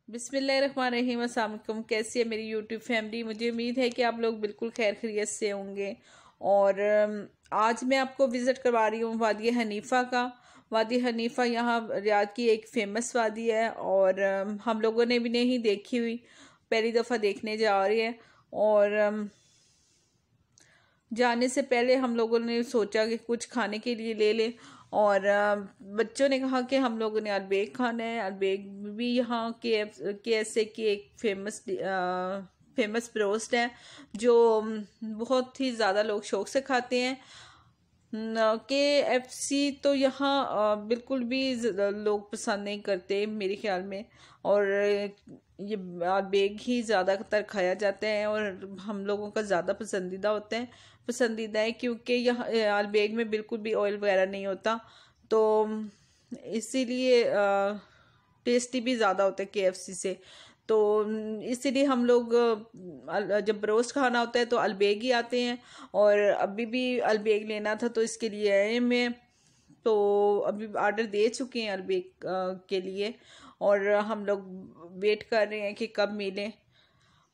बिस्मिल्लाहिर्रहमानिर्रहीम। अस्सलाम वालेकुम। कैसी है मेरी यूट्यूब फैमिली? मुझे उम्मीद है कि आप लोग बिल्कुल खैर खैरियत से होंगे। और आज मैं आपको विज़िट करवा रही हूँ वादी हनीफ़ा का। वादी हनीफ़ा यहाँ रियाद की एक फ़ेमस वादी है और हम लोगों ने भी नहीं देखी हुई, पहली दफ़ा देखने जा रही है। और जाने से पहले हम लोगों ने सोचा कि कुछ खाने के लिए ले लें। और बच्चों ने कहा कि हम लोगों ने अलबेग खाना है। अलबेग भी यहाँ के एस ए की एक फेमस ब्रोस्ट है जो बहुत ही ज़्यादा लोग शौक से खाते हैं। के एफ सी तो यहाँ बिल्कुल भी लोग पसंद नहीं करते मेरे ख्याल में। और ये बेग ही ज़्यादातर खाया जाता है और हम लोगों का ज़्यादा पसंदीदा है क्योंकि यहाँ अलबेग में बिल्कुल भी ऑयल वगैरह नहीं होता। तो इसीलिए टेस्टी भी ज़्यादा होता है केएफसी से। तो इसीलिए हम लोग जब रोस्ट खाना होता है तो अलबेग ही आते हैं। और अभी भी अलबेग लेना था तो इसके लिए आए मैं। तो अभी ऑर्डर दे चुके हैं अलबेग के लिए और हम लोग वेट कर रहे हैं कि कब मिले।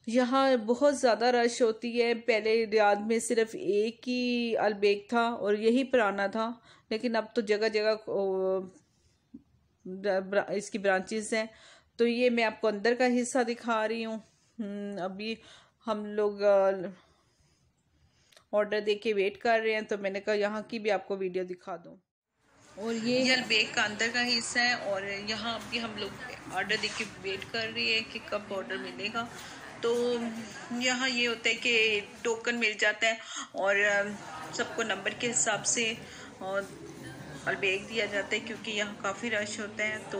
यहाँ बहुत ज़्यादा रश होती है। पहले रियाद में सिर्फ एक ही अलबेग था और यही पुराना था, लेकिन अब तो जगह जगह इसकी ब्रांचेस हैं। तो ये मैं आपको अंदर का हिस्सा दिखा रही हूँ। अभी हम लोग ऑर्डर दे के वेट कर रहे हैं तो मैंने कहा यहाँ की भी आपको वीडियो दिखा दूँ। और ये अलबेग का अंदर का हिस्सा है और यहाँ भी हम लोग ऑर्डर दे के वेट कर रही है कि कब ऑर्डर मिलेगा। तो यहाँ ये होता है कि टोकन मिल जाता है और सबको नंबर के हिसाब से और अलबेग दिया जाता है क्योंकि यहाँ काफ़ी रश होता है। तो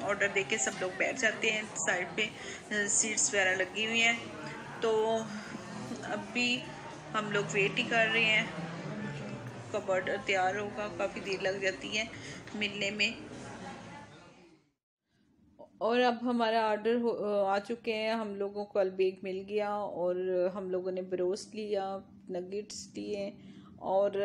ऑर्डर दे के सब लोग बैठ जाते हैं। साइड पे सीट्स वगैरह लगी हुई हैं। तो अभी हम लोग वेट ही कर रहे हैं कब ऑर्डर तैयार होगा। काफ़ी देर लग जाती है मिलने में। और अब हमारा ऑर्डर आ चुके हैं। हम लोगों को अलबेग मिल गया और हम लोगों ने ब्रोस्ट लिया, नगेट्स लिए और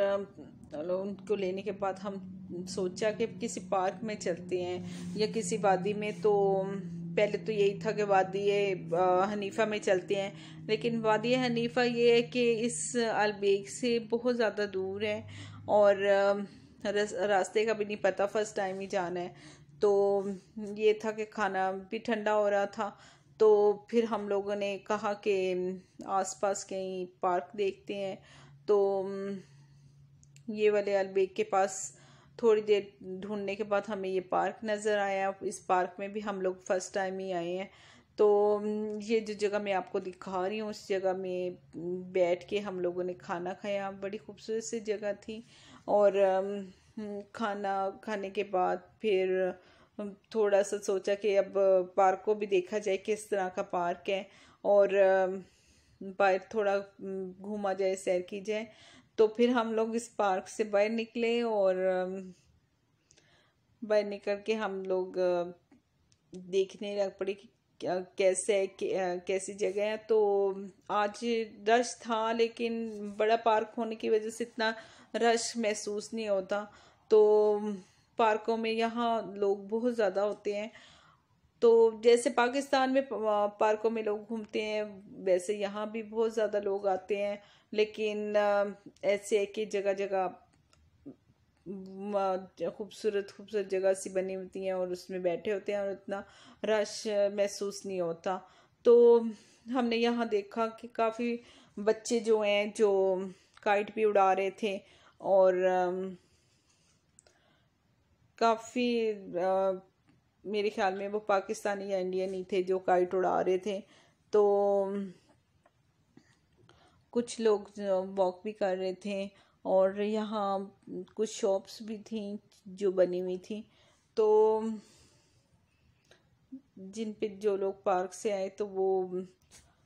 उनको लेने के बाद हम सोचा कि किसी पार्क में चलते हैं या किसी वादी में। तो पहले तो यही था कि वादी हनीफा में चलते हैं, लेकिन वादी हनीफा ये है कि इस अलबेग से बहुत ज़्यादा दूर है और रास्ते का भी नहीं पता, फर्स्ट टाइम ही जाना है। तो ये था कि खाना भी ठंडा हो रहा था। तो फिर हम लोगों ने कहा कि आसपास कहीं पार्क देखते हैं। तो ये वाले अलबेग के पास थोड़ी देर ढूंढने के बाद हमें ये पार्क नज़र आया। इस पार्क में भी हम लोग फर्स्ट टाइम ही आए हैं। तो ये जो जगह मैं आपको दिखा रही हूँ उस जगह में बैठ के हम लोगों ने खाना खाया। बड़ी खूबसूरत सी जगह थी। और खाना खाने के बाद फिर थोड़ा सा सोचा कि अब पार्क को भी देखा जाए किस तरह का पार्क है और बाहर थोड़ा घूमा जाए, सैर की जाए। तो फिर हम लोग इस पार्क से बाहर निकले और बाहर निकल के हम लोग देखने लग पड़े कि कैसी जगह है। तो आज रश था लेकिन बड़ा पार्क होने की वजह से इतना रश महसूस नहीं होता। तो पार्कों में यहाँ लोग बहुत ज़्यादा होते हैं। तो जैसे पाकिस्तान में पार्कों में लोग घूमते हैं वैसे यहाँ भी बहुत ज़्यादा लोग आते हैं। लेकिन ऐसे है कि जगह जगह खूबसूरत खूबसूरत जगह सी बनी होती हैं और उसमें बैठे होते हैं और इतना रश महसूस नहीं होता। तो हमने यहाँ देखा कि काफ़ी बच्चे जो हैं जो काइट भी उड़ा रहे थे और काफ़ी मेरे ख्याल में वो पाकिस्तानी या इंडियन ही थे जो काइट उड़ा रहे थे। तो कुछ लोग वॉक भी कर रहे थे और यहाँ कुछ शॉप्स भी थी जो बनी हुई थी। तो जिन पे जो लोग पार्क से आए तो वो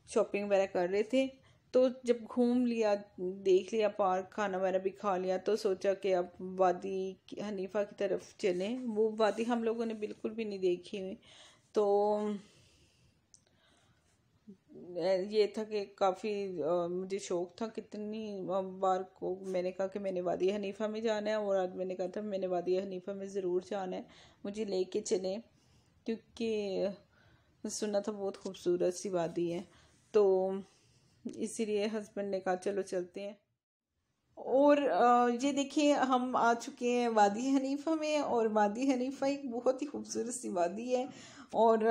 शॉपिंग वगैरह कर रहे थे। तो जब घूम लिया, देख लिया पार्क, खाना वगैरह भी खा लिया, तो सोचा कि अब वादी हनीफा की तरफ चलें। वो वादी हम लोगों ने बिल्कुल भी नहीं देखी हुई। तो ये था कि काफ़ी मुझे शौक था। कितनी बार को मैंने कहा कि मैंने वादी हनीफा में जाना है और आज मैंने कहा था मैंने वादी हनीफा में ज़रूर जाना है, मुझे लेके चलें। क्योंकि सुना था बहुत खूबसूरत सी वादी है, तो इसीलिए हस्बैंड ने कहा चलो चलते हैं। और ये देखिए हम आ चुके हैं वादी हनीफा में, और वादी हनीफा एक बहुत ही खूबसूरत सी वादी है। और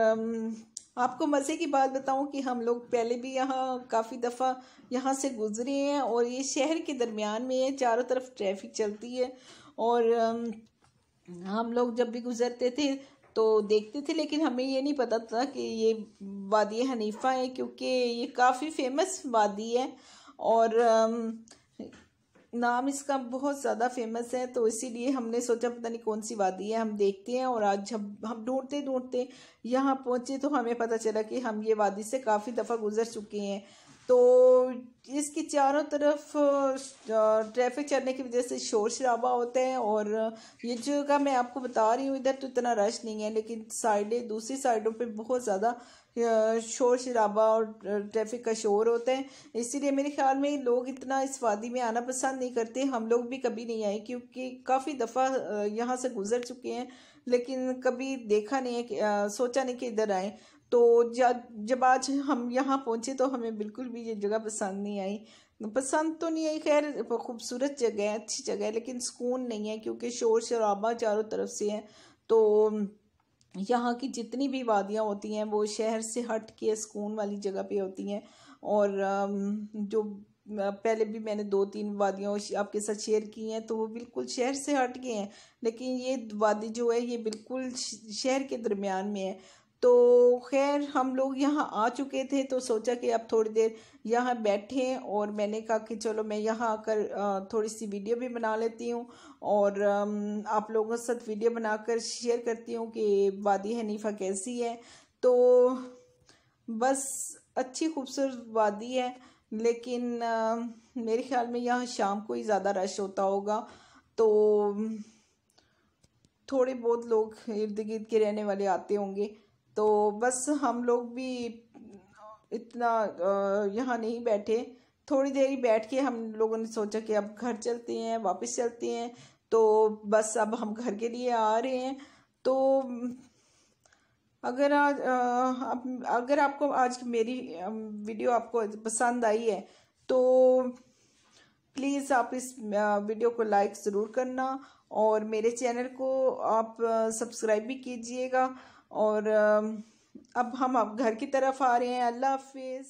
आपको मज़े की बात बताऊं कि हम लोग पहले भी यहाँ काफ़ी दफ़ा यहाँ से गुज़रे हैं, और ये शहर के दरमियान में है, चारों तरफ ट्रैफिक चलती है। और हम लोग जब भी गुज़रते थे तो देखते थे, लेकिन हमें ये नहीं पता था कि ये वादी हनीफा है, क्योंकि ये काफ़ी फेमस वादी है। और नाम इसका बहुत ज़्यादा फेमस है, तो इसीलिए हमने सोचा पता नहीं कौन सी वादी है, हम देखते हैं। और आज जब हम ढूंढते ढूंढते यहाँ पहुँचे तो हमें पता चला कि हम ये वादी से काफ़ी दफ़ा गुजर चुके हैं। तो इसके चारों तरफ ट्रैफिक चलने की वजह से शोर शराबा होता है। और ये जगह मैं आपको बता रही हूँ, इधर तो इतना रश नहीं है, लेकिन दूसरी साइडों पे बहुत ज़्यादा शोर शराबा और ट्रैफिक का शोर होता है। इसीलिए मेरे ख्याल में लोग इतना इस वादी में आना पसंद नहीं करते। हम लोग भी कभी नहीं आए, क्योंकि काफ़ी दफ़ा यहाँ से गुजर चुके हैं, लेकिन कभी देखा नहीं है कि सोचा नहीं कि इधर आए। तो जब आज हम यहाँ पहुँचे तो हमें बिल्कुल भी ये जगह पसंद नहीं आई। पसंद तो नहीं आई, खैर खूबसूरत जगह है, अच्छी जगह है, लेकिन सुकून नहीं है, क्योंकि शोर शराबा चारों तरफ से है। तो यहाँ की जितनी भी वादियाँ होती हैं वो शहर से हट के सुकून वाली जगह पे होती हैं। और जो पहले भी मैंने 2-3 वादियाँ आपके साथ शेयर की हैं, तो वो बिल्कुल शहर से हट के हैं, लेकिन ये वादी जो है ये बिल्कुल शहर के दरमियान में है। तो खैर हम लोग यहाँ आ चुके थे, तो सोचा कि अब थोड़ी देर यहाँ बैठे, और मैंने कहा कि चलो मैं यहाँ आकर थोड़ी सी वीडियो भी बना लेती हूँ, और आप लोगों के साथ वीडियो बनाकर शेयर करती हूँ कि वादी हनीफा कैसी है। तो बस अच्छी खूबसूरत वादी है, लेकिन मेरे ख्याल में यहाँ शाम को ही ज़्यादा रश होता होगा। तो थोड़े बहुत लोग इर्द गिर्द के रहने वाले आते होंगे। तो बस हम लोग भी इतना यहाँ नहीं बैठे, थोड़ी देर ही बैठ के हम लोगों ने सोचा कि अब घर चलते हैं, वापस चलते हैं। तो बस अब हम घर के लिए आ रहे हैं। तो अगर आपको आज की मेरी वीडियो आपको पसंद आई है, तो प्लीज़ आप इस वीडियो को लाइक ज़रूर करना, और मेरे चैनल को आप सब्सक्राइब भी कीजिएगा। और अब हम घर की तरफ आ रहे हैं। अल्लाह हाफिज़।